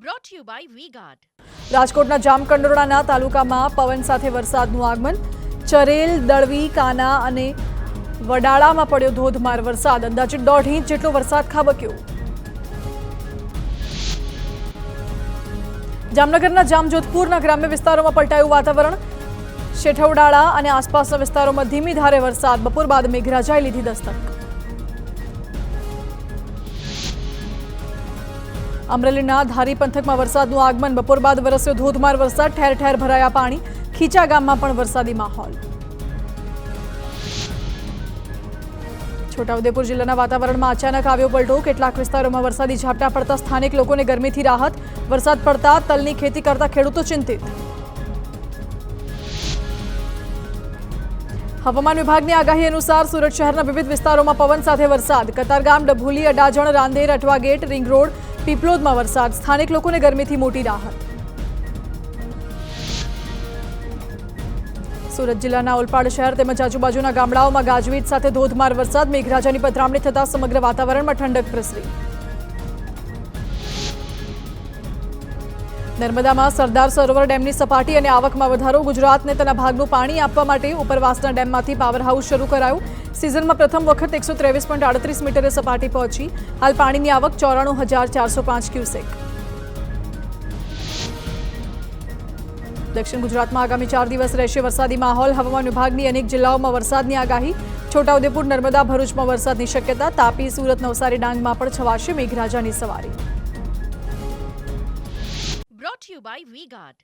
brought to you by V-Guard. રાજકોટના જામકંડોરણા તાલુકામાં પવન સાથે વરસાદનું આગમન. ચરેલ, દળવી, કાના અને વડાળામાં પડ્યો ધોધમાર વરસાદ. અંદાજિત 1.5 ઇંચ જેટલો વરસાદ ખાબક્યો. જામનગરના જામજોધપુરના ગ્રામ્ય વિસ્તારોમાં પલટાયું વાતાવરણ. શેઠવડાળા અને આસપાસના વિસ્તારોમાં ધીમી ધારે વરસાદ. બપોર બાદ મેઘરાજાએ લીધી દસ્તક. અમરેલીના ધારી પંથકમાં વરસાદનું આગમન. બપોર બાદ વરસ્યો ધોધમાર વરસાદ. ઠેર ઠેર ભરાયા પાણી. ખીચા ગામમાં પણ વરસાદી માહોલ. છોટાઉદેપુર જિલ્લાના વાતાવરણમાં અચાનક આવ્યો પલટો. કેટલાક વિસ્તારોમાં વરસાદી ઝાપટા પડતા સ્થાનિક લોકોને ગરમીથી રાહત. વરસાદ પડતા તલની ખેતી કરતા ખેડૂતો ચિંતિત. હવામાન વિભાગની આગાહી અનુસાર સુરત શહેરના વિવિધ વિસ્તારોમાં પવન સાથે વરસાદ. Katargam, Dabholi, Adajan, Rander, Athwa gate, ring road, પીપલોદમાં વરસાદ. સ્થાનિક લોકોને ગરમીથી મોટી રાહત. સુરત જિલ્લાના ઓલપાડ શહેર તેમજ આજુબાજુના ગામડાઓમાં ગાજવીજ સાથે ધોધમાર વરસાદ. મેઘરાજાની પધરામણી થતા સમગ્ર વાતાવરણમાં ઠંડક પ્રસરી. નર્મદામાં સરદાર સરોવર ડેમની સપાટી અને આવકમાં વધારો. ગુજરાતને તેના ભાગનું પાણી આપવા માટે ઉપરવાસના ડેમમાંથી પાવર હાઉસ શરૂ કરાયું. સિઝનમાં પ્રથમ વખત 123.38 મીટરે સપાટી પહોંચી. હાલ પાણીની આવક 94,405 ક્યુસેક. દક્ષિણ ગુજરાતમાં આગામી 4 દિવસ રહેશે વરસાદી માહોલ. હવામાન વિભાગની અનેક જિલ્લાઓમાં વરસાદની આગાહી. છોટાઉદેપુર, નર્મદા, ભરૂચમાં વરસાદની શક્યતા. તાપી, સુરત, નવસારી, ડાંગમાં પણ છવાશે મેઘરાજાની સવારી. Brought to you by V-Guard.